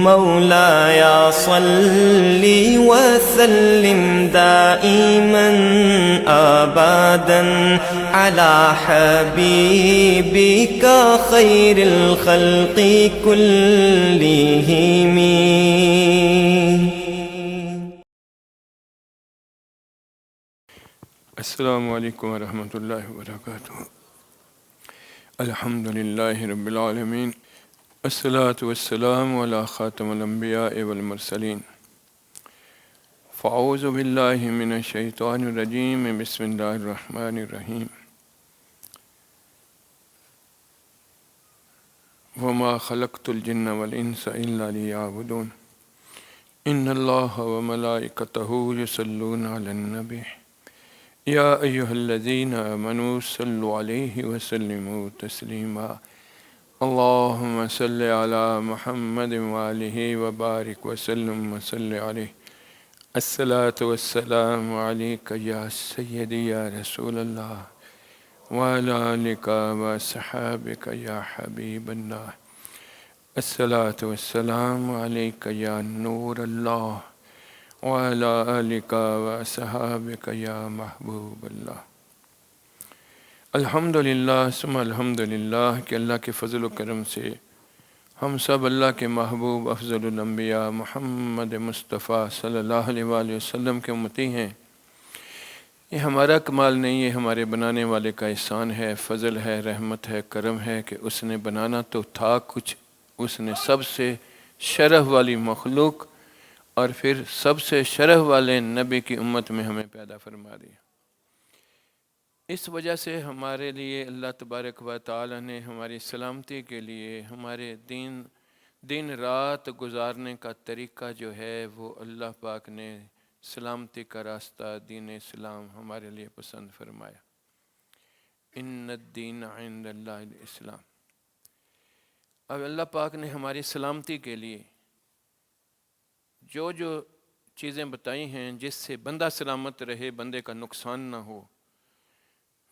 مولاي صل وسلم دائما أبدا على حبيبك خير الخلق كلهم. السلام علیکم ورحمۃ اللہ وبرکاتہ. الحمد للہ رب العالمین، الصلاۃ والسلام علی خاتم الانبیاء والمرسلین. فاعوذ باللہ من الشیطان الرجیم، بسم اللہ الرحمن الرحیم. وما خلقت الجن والانس الا لیعبدون. ان اللہ وملائکتہ یصلون علی النبی یا ایہا الذین آمنوا صلوا علیہ وسلموا تسلیما. اللہم صل علی محمد وآلہ وبارک وسلم وصل علیہ. الصلاة والسلام علیک یا سیدی یا رسول اللہ وعلی آلک وصحابک یا حبیب اللہ. الصلاة والسلام علیک یا نور اللہ وعلی آلک وصحابک یا محبوب اللہ. الحمدللہ ثم الحمدللہ کہ اللہ کے فضل و کرم سے ہم سب اللہ کے محبوب افضل الانبیاء محمد مصطفیٰ صلی اللہ علیہ وآلہ وسلم کے امتی ہیں. یہ ہمارا کمال نہیں، یہ ہمارے بنانے والے کا احسان ہے، فضل ہے، رحمت ہے، کرم ہے کہ اس نے بنانا تو تھا کچھ، اس نے سب سے شرف والی مخلوق اور پھر سب سے شرف والے نبی کی امت میں ہمیں پیدا فرما دیا. اس وجہ سے ہمارے لیے اللہ تبارک و تعالی نے ہماری سلامتی کے لیے ہمارے دن رات گزارنے کا طریقہ جو ہے وہ اللہ پاک نے سلامتی کا راستہ دین اسلام ہمارے لیے پسند فرمایا. ان الدین عند اللہ الاسلام. اب اللہ پاک نے ہماری سلامتی کے لیے جو چیزیں بتائی ہیں جس سے بندہ سلامت رہے، بندے کا نقصان نہ ہو،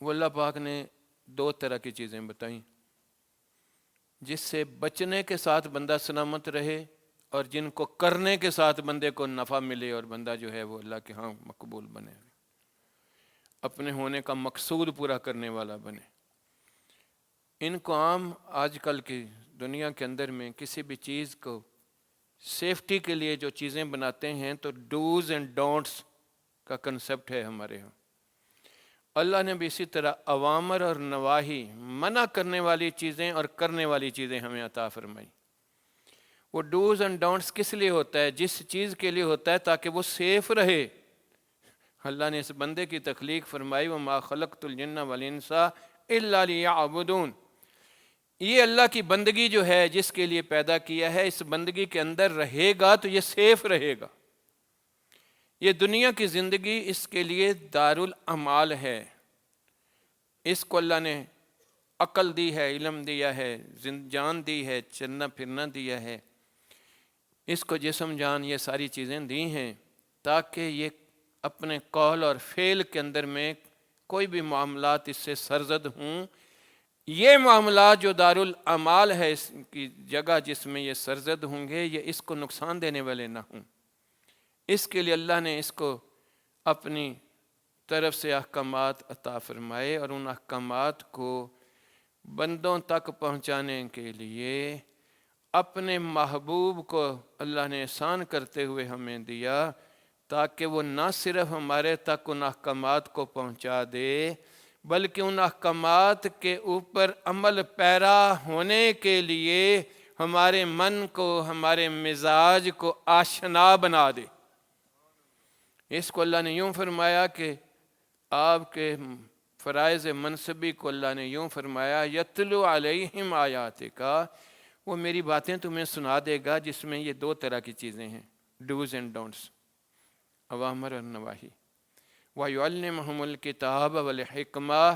وہ اللہ پاک نے 2 طرح کی چیزیں بتائیں جس سے بچنے کے ساتھ بندہ سلامت رہے اور جن کو کرنے کے ساتھ بندے کو نفع ملے اور بندہ جو ہے وہ اللہ کے ہاں مقبول بنے، اپنے ہونے کا مقصود پورا کرنے والا بنے. ان کو عام آج کل کی دنیا کے اندر میں کسی بھی چیز کو سیفٹی کے لیے جو چیزیں بناتے ہیں تو ڈوز اینڈ ڈونٹس کا کنسپٹ ہے ہمارے ہاں. اللہ نے بھی اسی طرح اوامر اور نواہی، منع کرنے والی چیزیں اور کرنے والی چیزیں ہمیں عطا فرمائی. وہ ڈوز اینڈ ڈونٹس کس لیے ہوتا ہے؟ جس چیز کے لیے ہوتا ہے تاکہ وہ سیف رہے. اللہ نے اس بندے کی تخلیق فرمائی وَمَا خَلَقْتُ الْجِنَّ وَالْإِنسَ إِلَّا لِيَعْبُدُونَ. یہ اللہ کی بندگی جو ہے جس کے لیے پیدا کیا ہے، اس بندگی کے اندر رہے گا تو یہ سیف رہے گا. یہ دنیا کی زندگی اس کے لیے دارالاعمال ہے. اس کو اللہ نے عقل دی ہے، علم دیا ہے، جان دی ہے، چلنا پھرنا دیا ہے. اس کو جسم جان یہ ساری چیزیں دی ہیں تاکہ یہ اپنے قول اور فعل کے اندر میں کوئی بھی معاملات اس سے سرزد ہوں. یہ معاملات جو دارالاعمال ہے، اس کی جگہ جس میں یہ سرزد ہوں گے، یہ اس کو نقصان دینے والے نہ ہوں. اس کے لیے اللہ نے اس کو اپنی طرف سے احکامات عطا فرمائے اور ان احکامات کو بندوں تک پہنچانے کے لیے اپنے محبوب کو اللہ نے احسان کرتے ہوئے ہمیں دیا تاکہ وہ نہ صرف ہمارے تک ان احکامات کو پہنچا دے بلکہ ان احکامات کے اوپر عمل پیرا ہونے کے لیے ہمارے من کو، ہمارے مزاج کو آشنا بنا دے. اس کو اللہ نے یوں فرمایا کہ آپ کے فرائض منصبی کو اللہ نے یوں فرمایا یتلو علیہم آیاتک، وہ میری باتیں تمہیں سنا دے گا جس میں یہ 2 طرح کی چیزیں ہیں، ڈوز اینڈ ڈونٹس، اوامر اور نواہی. وَيُعَلِّمُهُمُ الْكِتَابَ وَالْحِکْمَةَ.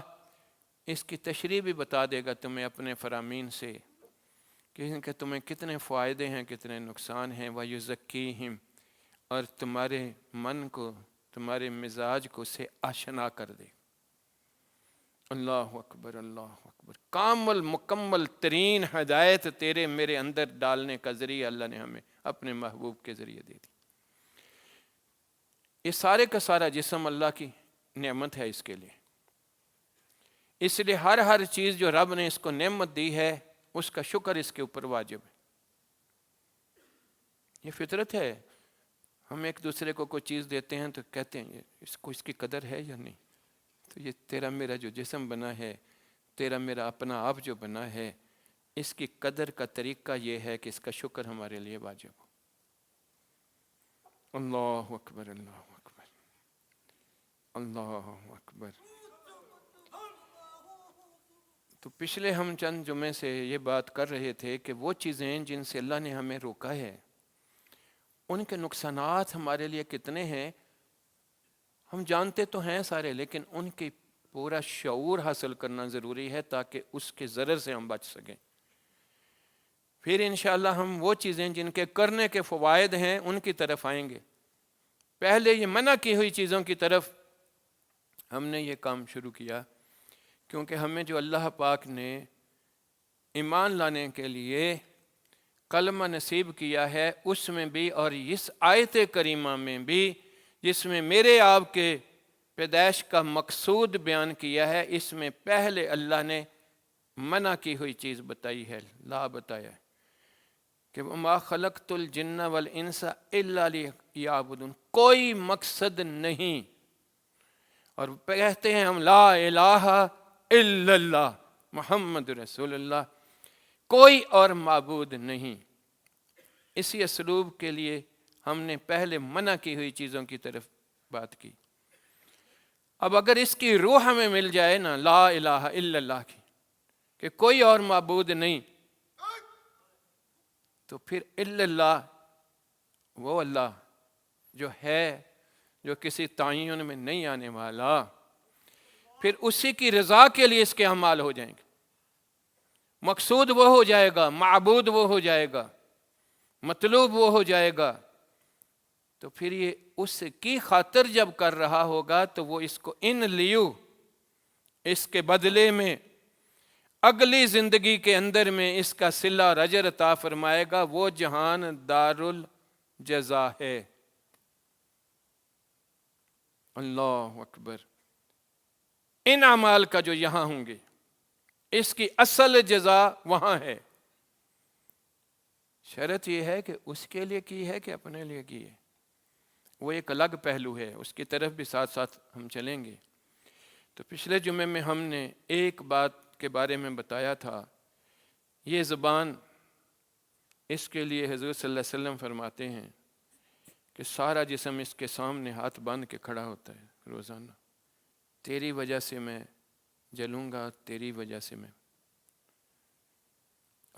اس کی تشریح بھی بتا دے گا تمہیں اپنے فرامین سے کہ تمہیں کتنے فائدے ہیں، کتنے نقصان ہیں. وَيُزَكِّيهِمْ. اور تمہارے من کو، تمہارے مزاج کو سے آشنا کر دے. اللہ اکبر، اللہ اکبر۔ کامل مکمل ترین ہدایت تیرے میرے اندر ڈالنے کا ذریعہ اللہ نے ہمیں اپنے محبوب کے ذریعے دے دی۔ یہ سارے کا سارا جسم اللہ کی نعمت ہے اس کے لیے، اس لیے ہر چیز جو رب نے اس کو نعمت دی ہے اس کا شکر اس کے اوپر واجب ہے۔ یہ فطرت ہے، ہم ایک دوسرے کو کوئی چیز دیتے ہیں تو کہتے ہیں اس کو اس کی قدر ہے یا نہیں۔ تو یہ تیرا میرا جو جسم بنا ہے، تیرا میرا اپنا آپ جو بنا ہے، اس کی قدر کا طریقہ یہ ہے کہ اس کا شکر ہمارے لیے واجب ہو۔ اللہ اکبر، اللہ اکبر، اللہ اکبر۔ تو پچھلے ہم چند جمعے سے یہ بات کر رہے تھے کہ وہ چیزیں جن سے اللہ نے ہمیں روکا ہے ان کے نقصانات ہمارے لیے کتنے ہیں ہم جانتے تو ہیں سارے، لیکن ان کی پورا شعور حاصل کرنا ضروری ہے تاکہ اس کے ضرر سے ہم بچ سکیں۔ پھر انشاءاللہ ہم وہ چیزیں جن کے کرنے کے فوائد ہیں ان کی طرف آئیں گے۔ پہلے یہ منع کی ہوئی چیزوں کی طرف ہم نے یہ کام شروع کیا، کیونکہ ہمیں جو اللہ پاک نے ایمان لانے کے لیے کلمہ نصیب کیا ہے اس میں بھی، اور اس آیت کریمہ میں بھی جس میں میرے آپ کے پیدائش کا مقصود بیان کیا ہے، اس میں پہلے اللہ نے منع کی ہوئی چیز بتائی ہے، لا بتایا ہے کہ وَمَا خَلَقْتُ الْجِنَّ وَالْإِنسَ إِلَّا لِيَعْبُدُونِ، کوئی مقصد نہیں۔ اور کہتے ہیں ہم لا الہ الا اللہ محمد رسول اللہ، کوئی اور معبود نہیں۔ اسی اسلوب کے لیے ہم نے پہلے منع کی ہوئی چیزوں کی طرف بات کی۔ اب اگر اس کی روح ہمیں مل جائے نا لا الہ الا اللہ کی، کہ کوئی اور معبود نہیں، تو پھر الا اللہ، وہ اللہ جو ہے، جو کسی تعین میں نہیں آنے والا، پھر اسی کی رضا کے لیے اس کے اعمال ہو جائیں گے، مقصود وہ ہو جائے گا، معبود وہ ہو جائے گا، مطلوب وہ ہو جائے گا۔ تو پھر یہ اس کی خاطر جب کر رہا ہوگا تو وہ اس کو ان لیو، اس کے بدلے میں اگلی زندگی کے اندر میں اس کا صلہ اور اجر عطا فرمائے گا۔ وہ جہان دار الجزا ہے۔ اللہ اکبر۔ ان اعمال کا جو یہاں ہوں گے اس کی اصل جزا وہاں ہے۔ شرط یہ ہے کہ اس کے لیے کی ہے کہ اپنے لیے کی ہے، وہ ایک الگ پہلو ہے، اس کی طرف بھی ساتھ ساتھ ہم چلیں گے۔ تو پچھلے جمعے میں ہم نے ایک بات کے بارے میں بتایا تھا، یہ زبان، اس کے لیے حضور صلی اللہ علیہ وسلم فرماتے ہیں کہ سارا جسم اس کے سامنے ہاتھ باندھ کے کھڑا ہوتا ہے روزانہ، تیری وجہ سے میں جلوں گا، تیری وجہ سے میں۔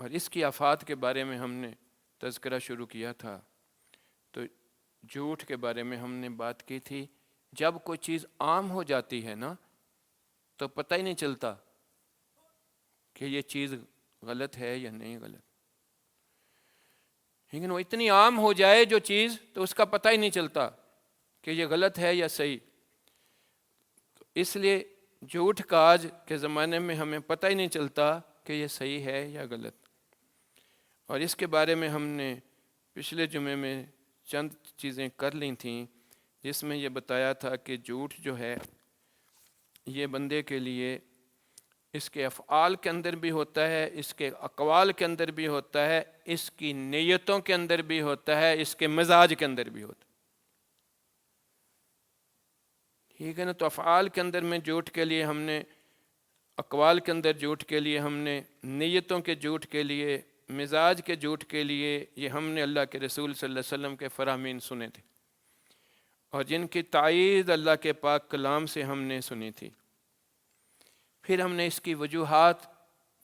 اور اس کی آفات کے بارے میں ہم نے تذکرہ شروع کیا تھا۔ تو جھوٹ کے بارے میں ہم نے بات کی تھی، جب کوئی چیز عام ہو جاتی ہے نا تو پتہ ہی نہیں چلتا کہ یہ چیز غلط ہے یا نہیں غلط، لیکن وہ اتنی عام ہو جائے جو چیز تو اس کا پتہ ہی نہیں چلتا کہ یہ غلط ہے یا صحیح۔ اس لیے جھوٹ کا آج کے زمانے میں ہمیں پتہ ہی نہیں چلتا کہ یہ صحیح ہے یا غلط۔ اور اس کے بارے میں ہم نے پچھلے جمعے میں چند چیزیں کر لی تھیں، جس میں یہ بتایا تھا کہ جھوٹ جو ہے یہ بندے کے لیے اس کے افعال کے اندر بھی ہوتا ہے، اس کے اقوال کے اندر بھی ہوتا ہے، اس کی نیتوں کے اندر بھی ہوتا ہے، اس کے مزاج کے اندر بھی ہوتا ہے۔ ٹھیک ہے نا؟ تو افعال کے اندر میں جھوٹ کے لیے ہم نے، اقوال کے اندر جھوٹ کے لیے ہم نے، نیتوں کے جھوٹ کے لیے، مزاج کے جھوٹ کے لیے، یہ ہم نے اللہ کے رسول صلی اللہ علیہ وسلم کے فرامین سنے تھے، اور جن کی تائید اللہ کے پاک کلام سے ہم نے سنی تھی۔ پھر ہم نے اس کی وجوہات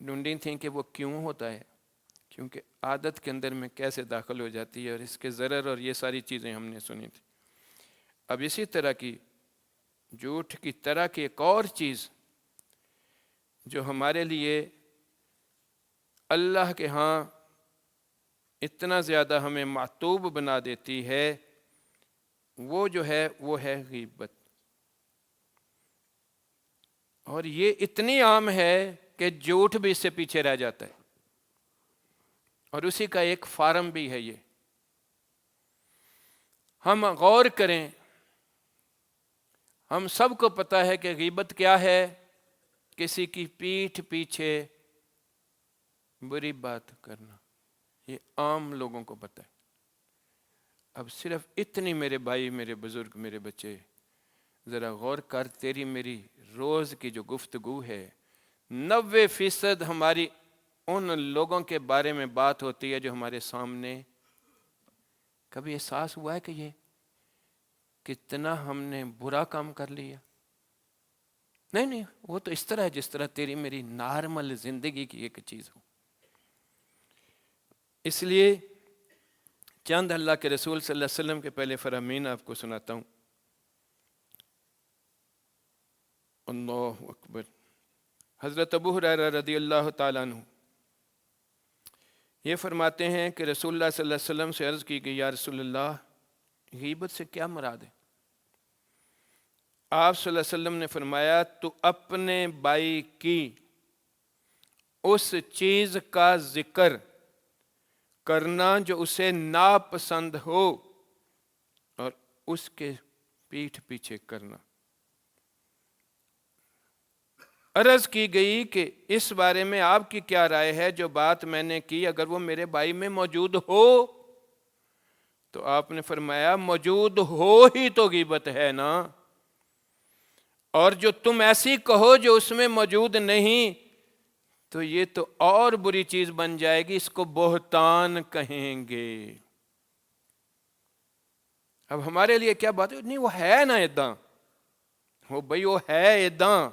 ڈھونڈی تھیں کہ وہ کیوں ہوتا ہے، کیونکہ عادت کے اندر میں کیسے داخل ہو جاتی ہے، اور اس کے ضرر اور یہ ساری چیزیں ہم نے سنی تھی۔ اب اسی طرح کی جھوٹ کی طرح کی ایک اور چیز جو ہمارے لیے اللہ کے ہاں اتنا زیادہ ہمیں معتوب بنا دیتی ہے، وہ جو ہے وہ ہے غیبت۔ اور یہ اتنی عام ہے کہ جھوٹ بھی اس سے پیچھے رہ جاتا ہے، اور اسی کا ایک فارم بھی ہے یہ۔ ہم غور کریں، ہم سب کو پتہ ہے کہ غیبت کیا ہے، کسی کی پیٹھ پیچھے بری بات کرنا، یہ عام لوگوں کو پتہ ہے۔ اب صرف اتنی میرے بھائی، میرے بزرگ، میرے بچے، ذرا غور کر، تیری میری روز کی جو گفتگو ہے، 90% ہماری ان لوگوں کے بارے میں بات ہوتی ہے جو ہمارے سامنے۔ کبھی احساس ہوا ہے کہ یہ کتنا ہم نے برا کام کر لیا؟ نہیں، وہ تو اس طرح ہے جس طرح تیری میری نارمل زندگی کی ایک چیز ہو۔ اس لیے چند اللہ کے رسول صلی اللہ علیہ وسلم کے پہلے فرامین آپ کو سناتا ہوں۔ اللہ اکبر۔ حضرت ابو ہریرہ رضی اللہ تعالیٰ عنہ یہ فرماتے ہیں کہ رسول اللہ صلی اللہ علیہ وسلم سے عرض کی گئی، یا رسول اللہ، غیبت سے کیا مراد ہے؟ آپ صلی اللہ علیہ وسلم نے فرمایا، تو اپنے بھائی کی اس چیز کا ذکر کرنا جو اسے ناپسند ہو، اور اس کے پیٹھ پیچھے کرنا۔ عرض کی گئی کہ اس بارے میں آپ کی کیا رائے ہے؟ جو بات میں نے کی اگر وہ میرے بھائی میں موجود ہو؟ تو آپ نے فرمایا، موجود ہو ہی تو غیبت ہے نا، اور جو تم ایسی کہو جو اس میں موجود نہیں، تو یہ تو اور بری چیز بن جائے گی، اس کو بہتان کہیں گے۔ اب ہمارے لیے کیا بات ہے؟ نہیں، وہ ہے نا اداں، وہ بھئی وہ ہے اداں،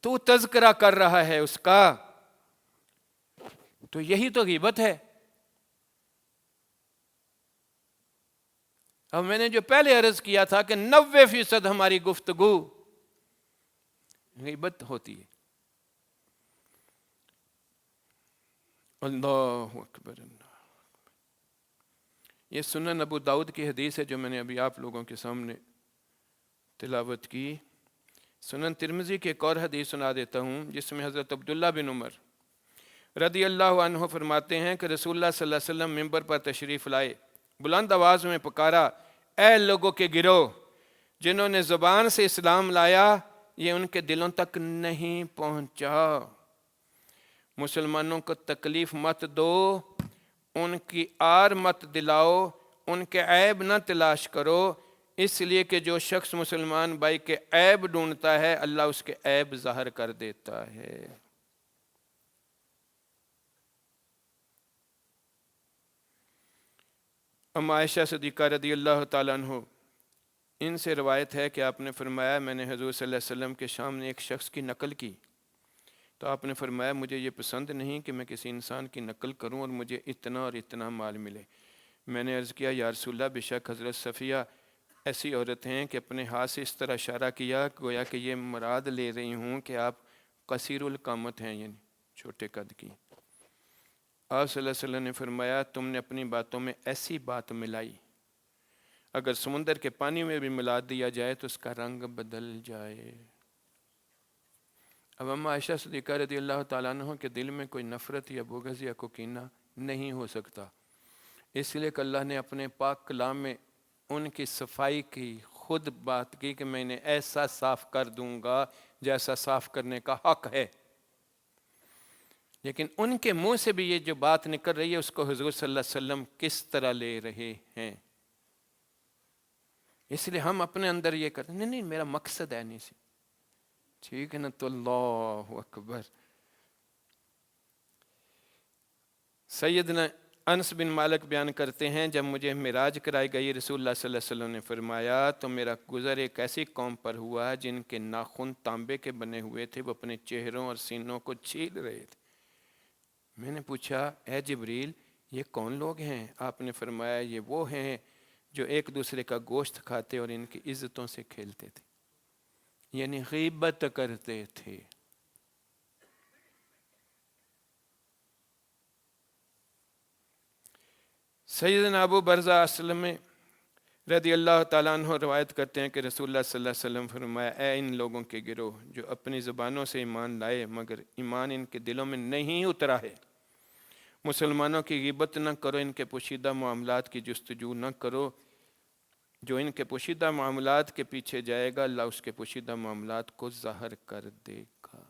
تو تذکرہ کر رہا ہے اس کا، تو یہی تو غیبت ہے۔ اب میں نے جو پہلے عرض کیا تھا کہ 90% ہماری گفتگو غیبت ہوتی ہے۔ اللہ اکبر، اللہ۔ یہ سنن ابو داؤد کی حدیث ہے جو میں نے ابھی آپ لوگوں کے سامنے تلاوت کی۔ سنن ترمذی کی ایک اور حدیث سنا دیتا ہوں جس میں حضرت عبداللہ بن عمر رضی اللہ عنہ فرماتے ہیں کہ رسول اللہ صلی اللہ علیہ وسلم ممبر پر تشریف لائے، بلند آواز میں پکارا، اے لوگوں کے گروہ جنہوں نے زبان سے اسلام لایا، یہ ان کے دلوں تک نہیں پہنچا، مسلمانوں کو تکلیف مت دو، ان کی آر مت دلاؤ، ان کے عیب نہ تلاش کرو، اس لیے کہ جو شخص مسلمان بھائی کے عیب ڈھونڈتا ہے اللہ اس کے عیب ظاہر کر دیتا ہے۔ ام عائشہ صدیقہ رضی اللہ تعالیٰ عنہ، ان سے روایت ہے کہ آپ نے فرمایا، میں نے حضور صلی اللہ علیہ وسلم کے سامنے ایک شخص کی نقل کی تو آپ نے فرمایا، مجھے یہ پسند نہیں کہ میں کسی انسان کی نقل کروں اور مجھے اتنا اور اتنا مال ملے۔ میں نے عرض کیا، یا رسول اللہ، بے شک حضرت صفیہ ایسی عورت ہیں کہ اپنے ہاتھ سے اس طرح اشارہ کیا گویا کہ یہ مراد لے رہی ہوں کہ آپ قصیر القامت ہیں، یعنی چھوٹے قد کی۔ آپ صلی اللہ علیہ وسلم نے فرمایا، تم نے اپنی باتوں میں ایسی بات ملائی، اگر سمندر کے پانی میں بھی ملا دیا جائے تو اس کا رنگ بدل جائے۔ اب اما عائشہ صدیقہ رضی اللہ تعالیٰ عنہ کے دل میں کوئی نفرت یا بغض یا کوئی کینہ نہیں ہو سکتا، اس لیے کہ اللہ نے اپنے پاک کلام میں ان کی صفائی کی خود بات کی کہ میں انہیں ایسا صاف کر دوں گا جیسا صاف کرنے کا حق ہے، لیکن ان کے منہ سے بھی یہ جو بات نکل رہی ہے اس کو حضور صلی اللہ علیہ وسلم کس طرح لے رہے ہیں۔ اس لیے ہم اپنے اندر یہ کرتے ہیں، نہیں میرا مقصد ہے نہیں سی، ٹھیک ہے نا، تو اللہ اکبر۔ سیدنا انس بن مالک بیان کرتے ہیں، جب مجھے معراج کرائی گئی رسول اللہ صلی اللہ علیہ وسلم نے فرمایا تو میرا گزر ایک ایسی قوم پر ہوا جن کے ناخن تانبے کے بنے ہوئے تھے، وہ اپنے چہروں اور سینوں کو چھیل رہے تھے۔ میں نے پوچھا، اے جبریل یہ کون لوگ ہیں؟ آپ نے فرمایا، یہ وہ ہیں جو ایک دوسرے کا گوشت کھاتے اور ان کی عزتوں سے کھیلتے تھے، یعنی غیبت کرتے تھے۔ سیدنا ابو برزہ اسلمی رضی اللہ تعالیٰ عنہ روایت کرتے ہیں کہ رسول اللہ صلی اللہ علیہ وسلم فرمایا، اے ان لوگوں کے گروہ جو اپنی زبانوں سے ایمان لائے مگر ایمان ان کے دلوں میں نہیں اترا ہے، مسلمانوں کی غیبت نہ کرو، ان کے پوشیدہ معاملات کی جستجو نہ کرو، جو ان کے پوشیدہ معاملات کے پیچھے جائے گا اللہ اس کے پوشیدہ معاملات کو ظاہر کر دے گا۔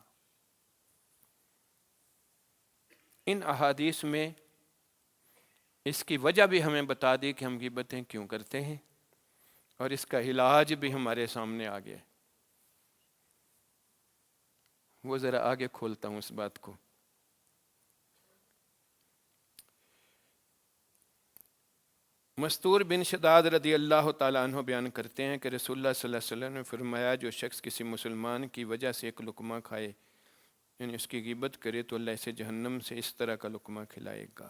ان احادیث میں اس کی وجہ بھی ہمیں بتا دی کہ ہم غیبتیں کیوں کرتے ہیں، اور اس کا علاج بھی ہمارے سامنے آ گیا۔ وہ ذرا آگے کھولتا ہوں اس بات کو۔ مستور بن شداد رضی اللہ تعالیٰ عنہ بیان کرتے ہیں کہ رسول اللہ صلی اللہ علیہ وسلم نے فرمایا، جو شخص کسی مسلمان کی وجہ سے ایک لقمہ کھائے، یعنی اس کی غیبت کرے، تو اللہ اسے جہنم سے اس طرح کا لقمہ کھلائے گا۔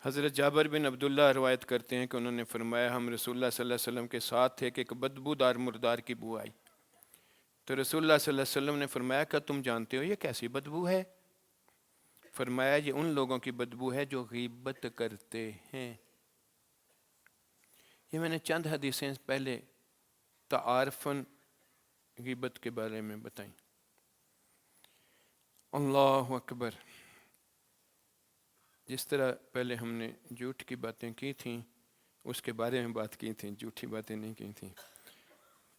حضرت جابر بن عبداللہ روایت کرتے ہیں کہ انہوں نے فرمایا، ہم رسول اللہ صلی اللہ علیہ وسلم کے ساتھ تھے کہ ایک بدبودار مردار کی بو آئی، تو رسول اللہ صلی اللہ علیہ وسلم نے فرمایا، کیا تم جانتے ہو یہ کیسی بدبو ہے؟ فرمایا، یہ ان لوگوں کی بدبو ہے جو غیبت کرتے ہیں۔ یہ میں نے چند حدیثیں پہلے تعارفاً غیبت کے بارے میں بتائیں۔ اللہ اکبر۔ جس طرح پہلے ہم نے جھوٹ کی باتیں کی تھیں، اس کے بارے میں بات کی تھی، جھوٹی باتیں نہیں کی تھیں،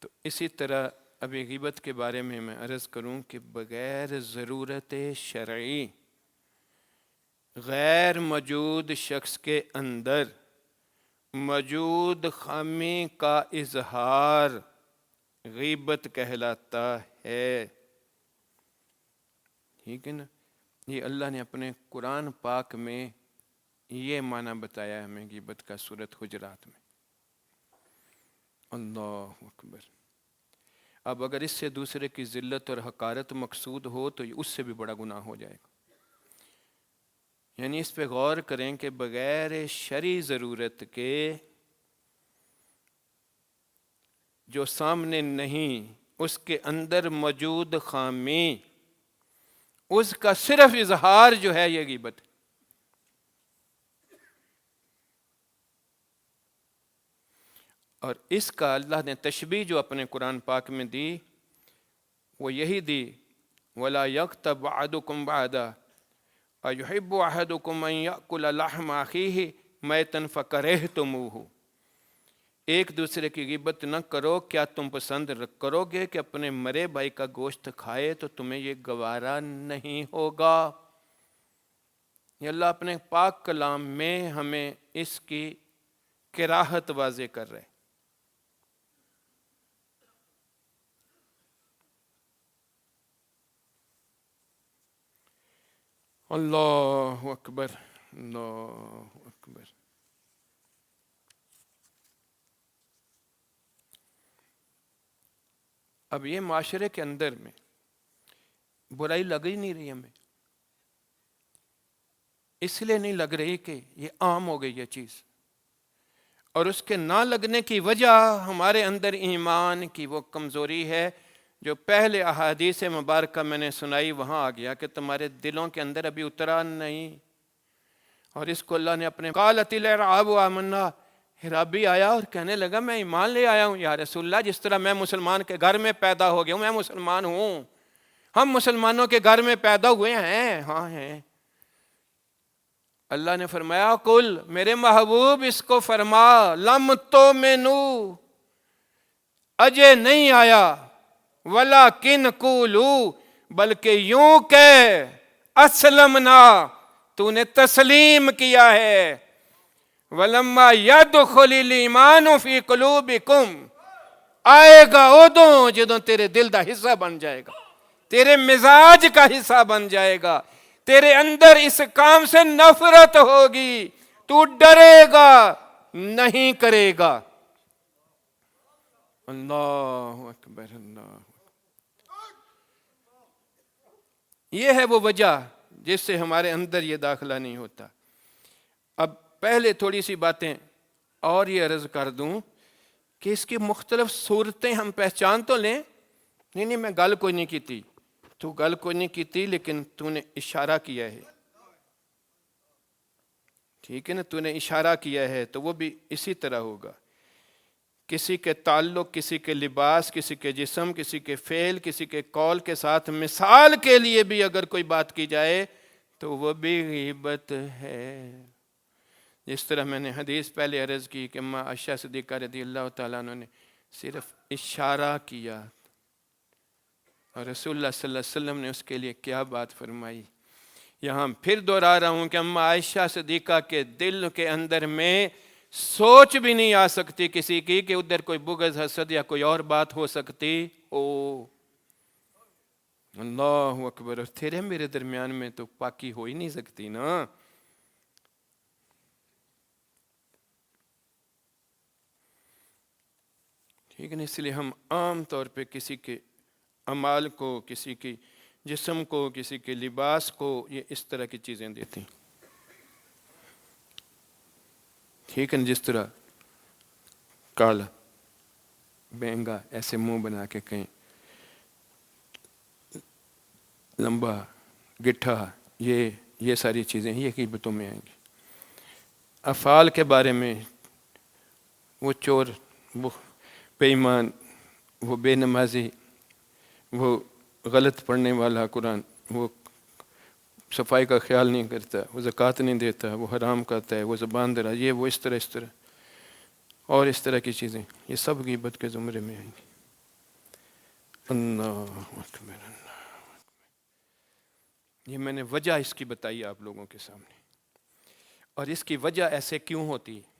تو اسی طرح ابھی غیبت کے بارے میں عرض کروں کہ بغیر ضرورت شرعی غیر موجود شخص کے اندر موجود خامی کا اظہار غیبت کہلاتا ہے، ٹھیک ہے نا؟ یہ اللہ نے اپنے قرآن پاک میں یہ معنی بتایا ہمیں غیبت کا، سورۃ حجرات میں۔ اللہ اکبر۔ اب اگر اس سے دوسرے کی ذلت اور حقارت مقصود ہو تو اس سے بھی بڑا گناہ ہو جائے گا۔ یعنی اس پہ غور کریں کہ بغیر شرعی ضرورت کے جو سامنے نہیں، اس کے اندر موجود خامی، اس کا صرف اظہار جو ہے یہ غیبت۔ اور اس کا اللہ نے تشبیہ جو اپنے قرآن پاک میں دی وہ یہی دی، وَلَا يَغْتَبْ بَعْضُكُمْ بَعْضًا أَيُحِبُّ أَحَدُكُمْ أَن يَأْكُلَ لَحْمَ أَخِيهِ مَيْتًا فَكَرِهْتُمُوهُ۔ ایک دوسرے کی غیبت نہ کرو، کیا تم پسند کرو گے کہ اپنے مرے بھائی کا گوشت کھائے تو تمہیں یہ گوارا نہیں ہوگا؟ یہ اللہ اپنے پاک کلام میں ہمیں اس کی کراہت واضح کر رہے۔ اللہ اکبر، اللہ اکبر۔ اب یہ معاشرے کے اندر میں برائی لگ ہی نہیں رہی ہمیں، اس لیے نہیں لگ رہی کہ یہ عام ہو گئی یہ چیز، اور اس کے نہ لگنے کی وجہ ہمارے اندر ایمان کی وہ کمزوری ہے جو پہلے احادیث مبارکہ میں نے سنائی وہاں آ گیا کہ تمہارے دلوں کے اندر ابھی اترا نہیں۔ اور اس کو اللہ نے اپنے قالت الاعراب آمنا، حرابی آیا اور کہنے لگا میں ایمان لے آیا ہوں یا رسول اللہ، جس طرح میں مسلمان کے گھر میں پیدا ہو گیا ہوں، میں مسلمان ہوں، ہم مسلمانوں کے گھر میں پیدا ہوئے ہیں، ہاں ہیں۔ اللہ نے فرمایا کل، میرے محبوب اس کو فرما، لم تؤمنو، اجے نہیں آیا، ولیکن قولو، بلکہ یوں کہ اسلمنا، تو نے تسلیم کیا ہے، ولما يدخل الایمان فی قلوبکم، آئے گا ادوں جدوں تیرے دل دا حصہ بن جائے گا، تیرے مزاج کا حصہ بن جائے گا، تیرے اندر اس کام سے نفرت ہوگی، تو ڈرے گا، نہیں کرے گا۔ اللہ اکبر، اللہ۔ یہ ہے وہ وجہ جس سے ہمارے اندر یہ داخلہ نہیں ہوتا۔ اب پہلے تھوڑی سی باتیں اور یہ عرض کر دوں کہ اس کی مختلف صورتیں ہم پہچان تو لیں نہیں میں گل کوئی نہیں کیتی، تو گل کوئی نہیں کیتی لیکن تو نے اشارہ کیا ہے، ٹھیک ہے نا، تو نے اشارہ کیا ہے تو وہ بھی اسی طرح ہوگا۔ کسی کے تعلق، کسی کے لباس، کسی کے جسم، کسی کے فعل، کسی کے قول کے ساتھ مثال کے لیے بھی اگر کوئی بات کی جائے تو وہ بھی غیبت ہے۔ جس طرح میں نے حدیث پہلے عرض کی کہ اماں عائشہ صدیقہ رضی اللہ تعالیٰ عنہ نے صرف اشارہ کیا اور رسول اللہ صلی اللہ علیہ وسلم نے اس کے لیے کیا بات فرمائی۔ یہاں پھر دوہرا رہا ہوں کہ اماں عائشہ صدیقہ کے دل کے اندر میں سوچ بھی نہیں آ سکتی کسی کی کہ ادھر کوئی بغض، حسد یا کوئی اور بات ہو سکتی او۔ اللہ اکبر، اور تیرے میرے درمیان میں تو پاکی ہو ہی نہیں سکتی نا۔ ٹھیک ہے نا، اس لیے ہم عام طور پہ کسی کے اعمال کو، کسی کی جسم کو، کسی کے لباس کو یہ اس طرح کی چیزیں دیتے ہیں، ٹھیک ہے نا، جس طرح کالا، بینگا، ایسے منہ بنا کے کہیں، لمبا، گٹھا، یہ ساری چیزیں یہ غیبتوں میں آئیں گی۔ افعال کے بارے میں وہ چور، وہ بے ایمان، وہ بے نمازی، وہ غلط پڑھنے والا قرآن، وہ صفائی کا خیال نہیں کرتا، وہ زکوٰۃ نہیں دیتا، وہ حرام کرتا ہے، وہ زبان درا، یہ وہ اس طرح اور اس طرح کی چیزیں، یہ سب غیبت کے زمرے میں آئیں گی۔ اللہ اکبر، اللہ اکبر۔ یہ میں نے وجہ اس کی بتائی آپ لوگوں کے سامنے، اور اس کی وجہ ایسے کیوں ہوتی ہے؟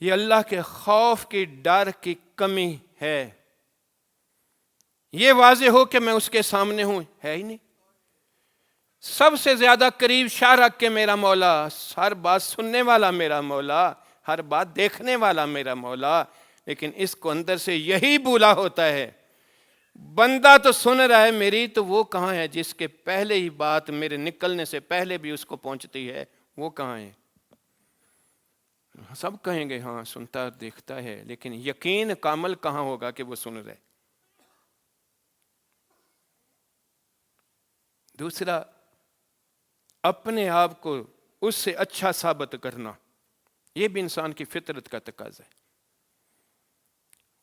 یہ اللہ کے خوف کی، ڈر کی کمی ہے۔ یہ واضح ہو کہ میں اس کے سامنے ہوں، ہے ہی نہیں۔ سب سے زیادہ قریب شاہ رکھ کے میرا مولا، ہر بات سننے والا میرا مولا، ہر بات دیکھنے والا میرا مولا، لیکن اس کو اندر سے یہی بولا ہوتا ہے، بندہ تو سن رہا ہے میری، تو وہ کہاں ہے جس کے پہلے ہی بات میرے نکلنے سے پہلے بھی اس کو پہنچتی ہے، وہ کہاں ہے؟ سب کہیں گے ہاں سنتا دیکھتا ہے، لیکن یقین کامل کہاں ہوگا کہ وہ سن رہے؟ دوسرا، اپنے آپ کو اس سے اچھا ثابت کرنا، یہ بھی انسان کی فطرت کا تقاضا ہے۔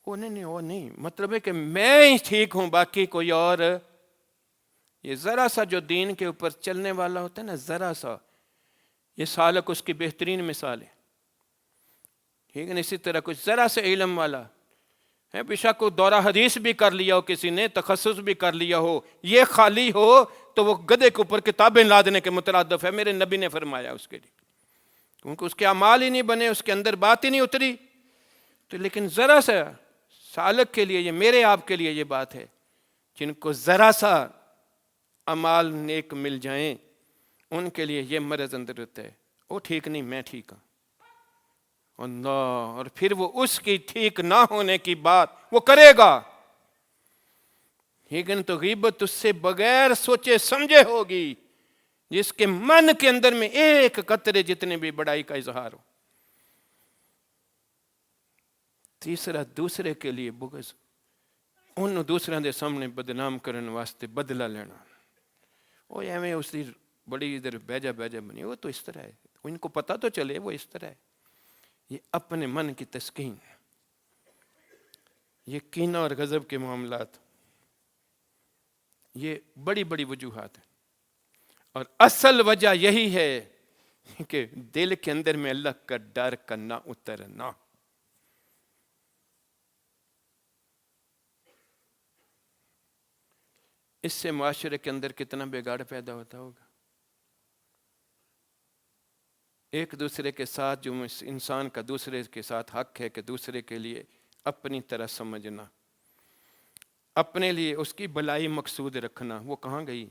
وہ نہیں، مطلب ہے کہ میں ہی ٹھیک ہوں، باقی کوئی اور۔ یہ ذرا سا جو دین کے اوپر چلنے والا ہوتا ہے نا، ذرا سا، یہ سالک اس کی بہترین مثال ہے، ٹھیک ہے نا۔ اسی طرح کچھ ذرا سے علم والا ہے، بیشک کو دورہ حدیث بھی کر لیا ہو، کسی نے تخصص بھی کر لیا ہو، یہ خالی ہو تو وہ گدھے کے اوپر کتابیں لادنے کے مترادف ہے، میرے نبی نے فرمایا اس کے لیے، کیونکہ اس کے اعمال ہی نہیں بنے، اس کے اندر بات ہی نہیں اتری۔ تو لیکن ذرا سا سالک کے لیے، یہ میرے آپ کے لیے یہ بات ہے، جن کو ذرا سا اعمال نیک مل جائیں، ان کے لیے یہ مرض اندر ہوتا ہے، وہ ٹھیک نہیں، میں ٹھیک ہوں، اللہ، اور پھر وہ اس کی ٹھیک نہ ہونے کی بات وہ کرے گا، لیکن تو غیبت اس سے بغیر سوچے سمجھے ہوگی، جس کے من کے اندر میں ایک قطرے جتنے بھی بڑائی کا اظہار ہو۔ تیسرا، دوسرے کے لیے بغض، ان دوسرے دے سامنے بدنام کرنے واسطے بدلہ لینا، وہ ایویں اس دی بڑی ادھر بیجا بنی، وہ تو اس طرح ہے، ان کو پتہ تو چلے وہ اس طرح ہے۔ یہ اپنے من کی تسکین، یہ کینہ اور غضب کے معاملات، یہ بڑی بڑی وجوہات ہیں، اور اصل وجہ یہی ہے کہ دل کے اندر میں اللہ کا ڈر کا نہ اترنا۔ اس سے معاشرے کے اندر کتنا بگاڑ پیدا ہوتا ہوگا۔ ایک دوسرے کے ساتھ جو انسان کا دوسرے کے ساتھ حق ہے کہ دوسرے کے لیے اپنی طرح سمجھنا، اپنے لیے اس کی بھلائی مقصود رکھنا، وہ کہاں گئی؟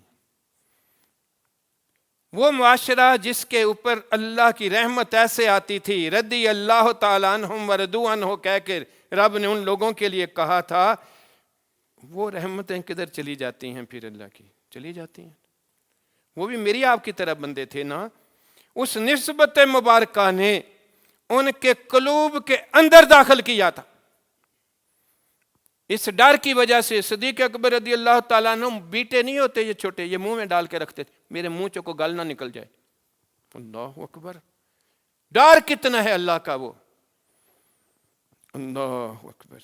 وہ معاشرہ جس کے اوپر اللہ کی رحمت ایسے آتی تھی، رضی اللہ تعالیٰ عنہم ورضوا عنہ کہہ کر رب نے ان لوگوں کے لیے کہا تھا، وہ رحمتیں کدھر چلی جاتی ہیں؟ پھر اللہ کی چلی جاتی ہیں۔ وہ بھی میری آپ کی طرح بندے تھے نا۔ اس نسبت مبارکہ نے ان کے قلوب کے اندر داخل کیا تھا، اس ڈر کی وجہ سے صدیق اکبر رضی اللہ تعالیٰ عنہ بیٹے نہیں ہوتے یہ چھوٹے، یہ منہ میں ڈال کے رکھتے تھے میرے منہ چوں کو گل نہ نکل جائے۔ اللہ اکبر، ڈر کتنا ہے اللہ کا وہ، اللہ اکبر۔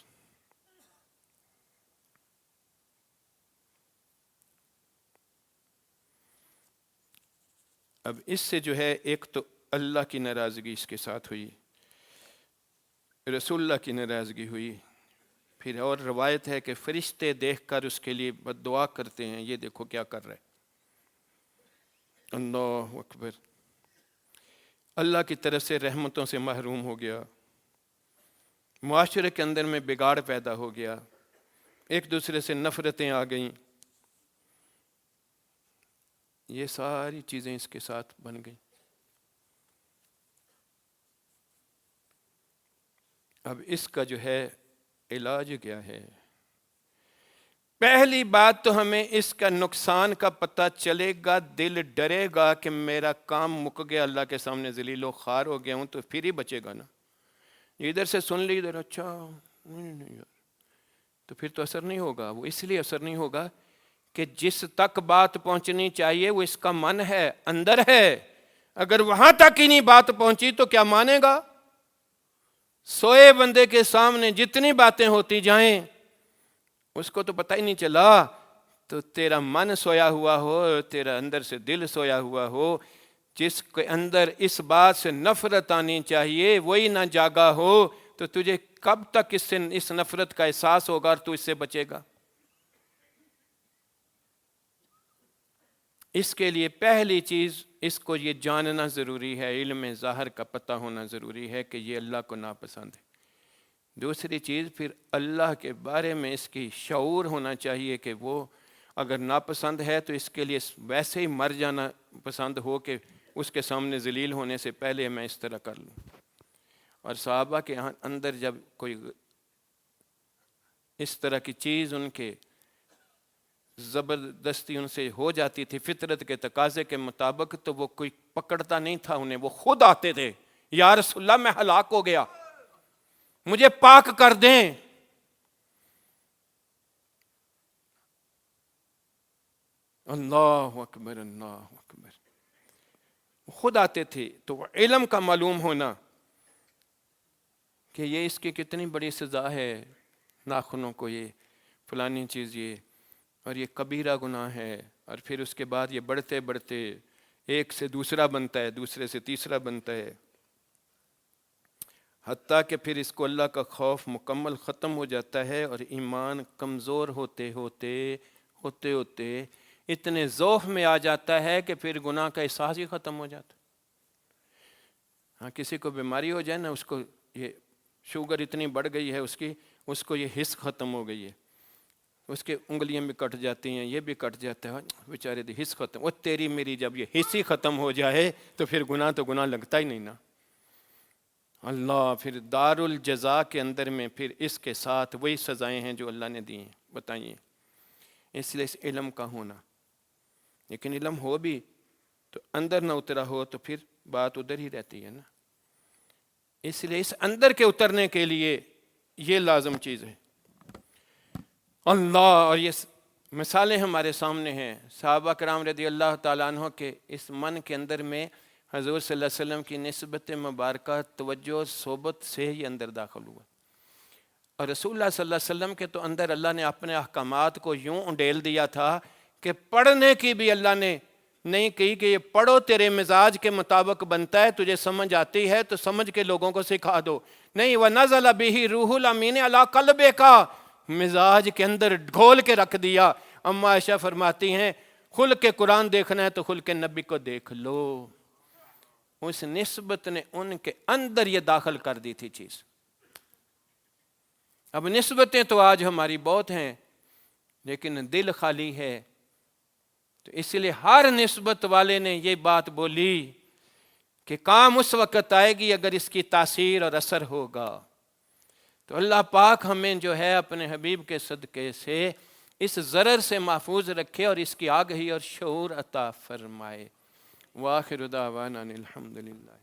اب اس سے جو ہے ایک تو اللہ کی ناراضگی اس کے ساتھ ہوئی، رسول اللہ کی ناراضگی ہوئی، پھر اور روایت ہے کہ فرشتے دیکھ کر اس کے لیے بد دعا کرتے ہیں، یہ دیکھو کیا کر رہے۔ اللہ اکبر، اللہ کی طرف سے رحمتوں سے محروم ہو گیا، معاشرے کے اندر میں بگاڑ پیدا ہو گیا، ایک دوسرے سے نفرتیں آ گئیں، یہ ساری چیزیں اس کے ساتھ بن گئیں۔ اب اس کا جو ہے علاج کیا ہے؟ پہلی بات تو ہمیں اس کا نقصان کا پتہ چلے گا، دل ڈرے گا کہ میرا کام مک گیا، اللہ کے سامنے ذلیل و خوار ہو گیا ہوں، تو پھر ہی بچے گا نا۔ ادھر سے سن لی، ادھر اچھا نہیں یار، تو پھر تو اثر نہیں ہوگا۔ وہ اس لیے اثر نہیں ہوگا کہ جس تک بات پہنچنی چاہیے وہ اس کا من ہے، اندر ہے، اگر وہاں تک ہی نہیں بات پہنچی تو کیا مانے گا؟ سوئے بندے کے سامنے جتنی باتیں ہوتی جائیں اس کو تو پتہ ہی نہیں چلا، تو تیرا من سویا ہوا ہو، تیرا اندر سے دل سویا ہوا ہو، جس کے اندر اس بات سے نفرت آنی چاہیے وہی نہ جاگا ہو، تو تجھے کب تک اس نفرت کا احساس ہوگا اور تو اس سے بچے گا؟ اس کے لیے پہلی چیز اس کو یہ جاننا ضروری ہے، علم ظاہر کا پتہ ہونا ضروری ہے کہ یہ اللہ کو ناپسند ہے۔ دوسری چیز پھر اللہ کے بارے میں اس کی شعور ہونا چاہیے کہ وہ اگر ناپسند ہے تو اس کے لیے ویسے ہی مر جانا پسند ہو کہ اس کے سامنے ذلیل ہونے سے پہلے میں اس طرح کر لوں۔ اور صحابہ کے اندر جب کوئی اس طرح کی چیز ان کے زبردستی ان سے ہو جاتی تھی فطرت کے تقاضے کے مطابق، تو وہ کوئی پکڑتا نہیں تھا انہیں، وہ خود آتے تھے، یا رسول اللہ میں ہلاک ہو گیا، مجھے پاک کر دیں۔ اللہ اکبر، اللہ اکبر، خود آتے تھے۔ تو وہ علم کا معلوم ہونا کہ یہ اس کی کتنی بڑی سزا ہے، ناخنوں کو یہ فلانی چیز یہ، اور یہ کبیرہ گناہ ہے، اور پھر اس کے بعد یہ بڑھتے بڑھتے ایک سے دوسرا بنتا ہے، دوسرے سے تیسرا بنتا ہے، حتیٰ کہ پھر اس کو اللہ کا خوف مکمل ختم ہو جاتا ہے، اور ایمان کمزور ہوتے ہوتے اتنے ذوف میں آ جاتا ہے کہ پھر گناہ کا احساس ہی ختم ہو جاتا ہے۔ ہاں، کسی کو بیماری ہو جائے نا، اس کو یہ شوگر اتنی بڑھ گئی ہے اس کو یہ حس ختم ہو گئی ہے، اس کے انگلیاں بھی کٹ جاتی ہیں، یہ بھی کٹ جاتا ہے، بیچارے دی حس ختم۔ وہ تیری میری جب یہ حس ہی ختم ہو جائے تو پھر گناہ لگتا ہی نہیں نا۔ اللہ پھر دار الجزا کے اندر میں پھر اس کے ساتھ وہی سزائیں ہیں جو اللہ نے دی ہیں، بتائیے۔ اس لیے اس علم کا ہونا، لیکن علم ہو بھی تو اندر نہ اترا ہو تو پھر بات ادھر ہی رہتی ہے نا۔ اس لیے اس اندر کے اترنے کے لیے یہ لازم چیز ہے اللہ۔ اور یہ مثالیں ہمارے سامنے ہیں، صحابہ کرام رضی اللہ تعالیٰ عنہ کے اس من کے اندر میں حضور صلی اللہ علیہ وسلم کی نسبت مبارکہ توجہ صحبت سے ہی اندر داخل ہوا، اور رسول اللہ صلی اللہ علیہ وسلم کے تو اندر اللہ نے اپنے احکامات کو یوں انڈیل دیا تھا کہ پڑھنے کی بھی اللہ نے نہیں کہی کہ یہ پڑھو، تیرے مزاج کے مطابق بنتا ہے، تجھے سمجھ آتی ہے تو سمجھ کے لوگوں کو سکھا دو، نہیں، وَنَزَلَ بِهِ روح الامین علی قلبک، مزاج کے اندر گھول کے رکھ دیا۔ اما عائشہ فرماتی ہیں خلق قرآن دیکھنا ہے تو خلق نبی کو دیکھ لو۔ اس نسبت نے ان کے اندر یہ داخل کر دی تھی چیز۔ اب نسبتیں تو آج ہماری بہت ہیں لیکن دل خالی ہے، تو اس لیے ہر نسبت والے نے یہ بات بولی کہ کام اس وقت آئے گی اگر اس کی تاثیر اور اثر ہوگا۔ تو اللہ پاک ہمیں جو ہے اپنے حبیب کے صدقے سے اس ضرر سے محفوظ رکھے اور اس کی آگہی اور شعور عطا فرمائے۔ وآخر دعوانا الحمدللہ۔